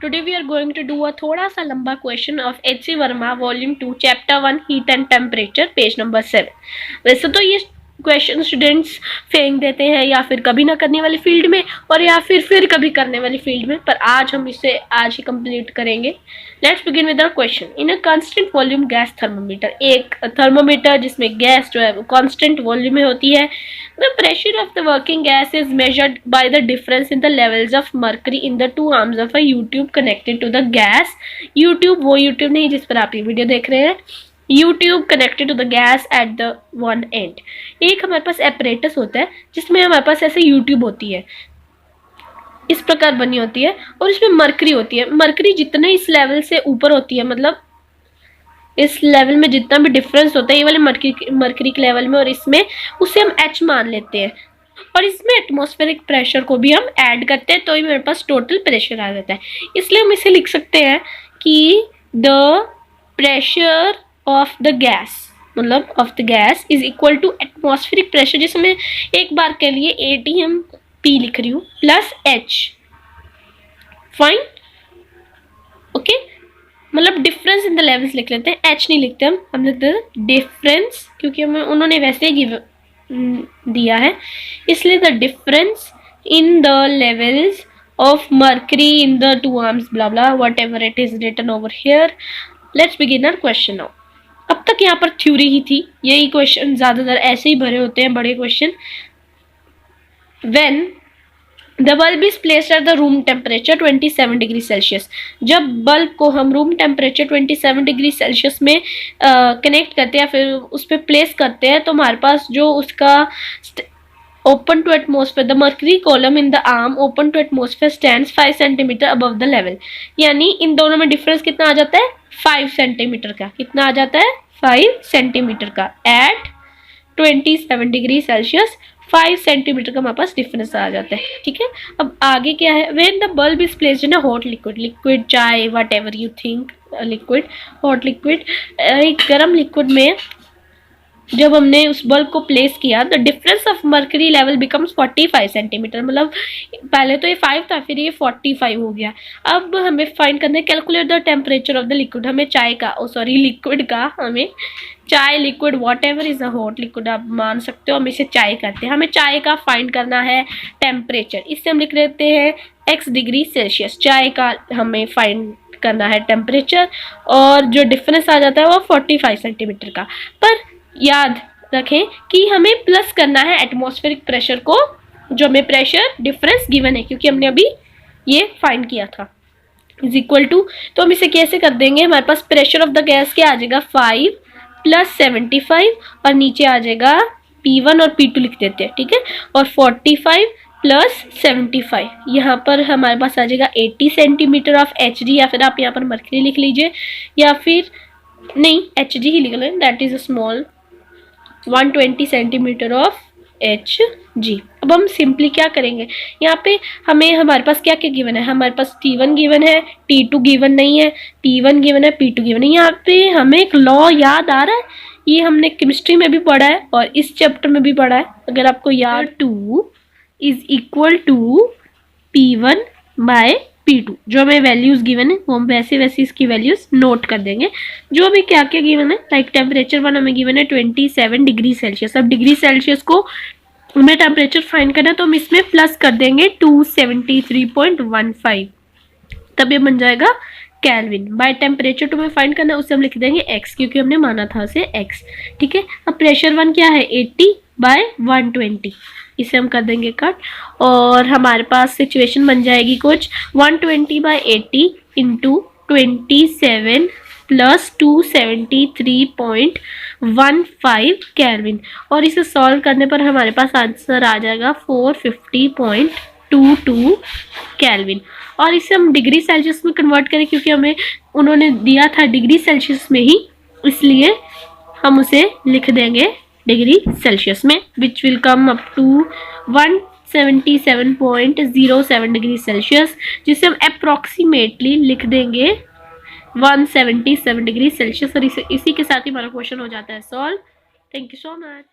Today we are going to do a थोड़ा सा लंबा question of H.C. Verma volume 2 chapter 1 heat and temperature page number 7। वैसे तो ये क्वेश्चन स्टूडेंट्स फेंक देते हैं या फिर कभी ना करने वाली फील्ड में और या फिर कभी करने वाली फील्ड में, पर आज हम इसे आज ही कंप्लीट करेंगे। Let's begin with our question. In a constant volume gas thermometer, एक थर्मोमीटर जिसमें गैस जो है वो कांस्टेंट वॉल्यूम में होती है। The pressure of the working gas is measured by the difference in the levels of mercury in the two arms of a U-tube connected to the gas. U-tube वो YouTube नहीं जिस पर आप ये video देख रहे हैं, U-tube connected to the gas at the one end। एक हमारे पास apparatus होता है जिसमें हमारे पास ऐसे U-tube होती है, इस प्रकार बनी होती है और इसमें मरकरी होती है। मरकरी जितने इस लेवल से ऊपर होती है, मतलब इस लेवल में जितना भी डिफरेंस होता है ये वाले मरकरी के लेवल में और इसमें, उसे हम H मान लेते हैं और इसमें एटमॉस्फेरिक प्रेशर को भी हम ऐड करते हैं तो ही मेरे पास टोटल प्रेशर आ जाता है। इसलिए हम इसे लिख सकते हैं कि the pressure of the gas, मतलब of the gas is equal to atmospheric pressure, जिसमें मैं एक बार के लिए ATMP लिख रही हूँ प्लस H। फाइन, ओके, मतलब डिफरेंस इन द लेवल्स लिख लेते हैं, H नहीं लिखते हम लिखते हैं डिफरेंस, क्योंकि हमें उन्होंने वैसे ही दिया है, इसलिए the difference in the levels of mercury in the two arms blah blah whatever it is written over here. Let's begin our question now. अब तक यहाँ पर थ्योरी ही थी, यही क्वेश्चन ज्यादातर ऐसे ही भरे होते हैं बड़े question. When the bulb is placed at the room temperature 27 degree Celsius, जब बल्ब को हम रूम टेम्परेचर 27 डिग्री सेल्सियस में कनेक्ट करते हैं या फिर उस पर प्लेस करते हैं तो हमारे पास जो उसका open to atmosphere, the mercury column in the arm open to atmosphere stands 5 centimetre above the level. यानी इन दोनों में डिफरेंस कितना आ जाता है, 5 सेंटीमीटर का। कितना आ जाता है, 5 सेंटीमीटर का। एट 27 डिग्री सेल्सियस 5 सेंटीमीटर का हमारे पास डिफरेंस आ जाता है। ठीक है, अब आगे क्या है, when the bulb is placed in a hot liquid, liquid चाय whatever you think, liquid, hot liquid, एक गर्म लिक्विड में जब हमने उस बल्ब को प्लेस किया, the difference of mercury level becomes 45 centimetre. मतलब पहले तो ये 5 था, फिर ये 45 हो गया। अब हमें फाइंड करना है, calculate the temperature of the liquid. हमें चाय का, लिक्विड का, हमें चाय, liquid, what ever is a hot liquid आप मान सकते हो, हम इसे चाय करते हैं। हमें चाय का फाइंड करना है टेम्परेचर, इससे हम लिख लेते हैं x डिग्री सेल्सियस। चाय का हमें फाइंड करना है टेम्परेचर और जो डिफरेंस आ जाता है वो 45 सेंटीमीटर का। पर याद रखें कि हमें प्लस करना है एटमॉस्फेरिक प्रेशर को, जो हमें प्रेशर डिफरेंस गिवन है क्योंकि हमने अभी ये फाइंड किया था, इज इक्वल टू, तो हम इसे कैसे कर देंगे, हमारे पास प्रेशर ऑफ द गैस क्या आ जाएगा, 5 प्लस 75 और नीचे आ जाएगा P1 और P2 लिख देते हैं। ठीक है, और 45 प्लस 75 यहाँ पर हमारे पास आ जाएगा 80 सेंटीमीटर ऑफ Hg, या फिर आप यहाँ पर मर्करी लिख लीजिए या फिर नहीं Hg ही लिख लें, that is a small 120 centimetre of Hg। अब हम सिंपली क्या करेंगे, यहाँ पे हमें हमारे पास क्या क्या गिवन है, हमारे पास T1 गिवन है, T2 गिवन नहीं है, P1 गिवन है, P2 गिवन है। यहाँ पे हमें एक लॉ याद आ रहा है, ये हमने केमिस्ट्री में भी पढ़ा है और इस चैप्टर में भी पढ़ा है। अगर आपको याद, 2 is equal to P1 bye P2, जो हमें वैल्यूज गिवन है वो हम वैसे वैसे इसकी वैल्यूज नोट कर देंगे। जो भी क्या क्या गिवन है, लाइक टेम्परेचर 1 हमें गिवन है 27 डिग्री सेल्सियस। अब डिग्री सेल्सियस को हमें टेम्परेचर फाइंड करना है तो हम इसमें प्लस कर देंगे 273.15, तब ये बन जाएगा केल्विन। बाय टेम्परेचर टू में फाइंड करना है, उसे हम लिख देंगे x, क्योंकि हमने माना था उसे x। ठीक है, अब प्रेशर 1 क्या है, 80/120, इसे हम कर देंगे कट और हमारे पास सिचुएशन बन जाएगी कुछ 120/80 इंटू 27 प्लस 273.15 केल्विन, और इसे सॉल्व करने पर हमारे पास आंसर आ जाएगा 450.22 केल्विन। और इसे हम डिग्री सेल्सियस में कन्वर्ट करें क्योंकि हमें उन्होंने दिया था डिग्री सेल्सियस में ही, इसलिए हम उसे लिख देंगे डिग्री सेल्सियस में, which will come up to 177.07 degree Celsius, जिसे हम अप्रोक्सीमेटली लिख देंगे 177 डिग्री सेल्सियस। और इसी के साथ ही हमारा क्वेश्चन हो जाता है solve. Thank you so much.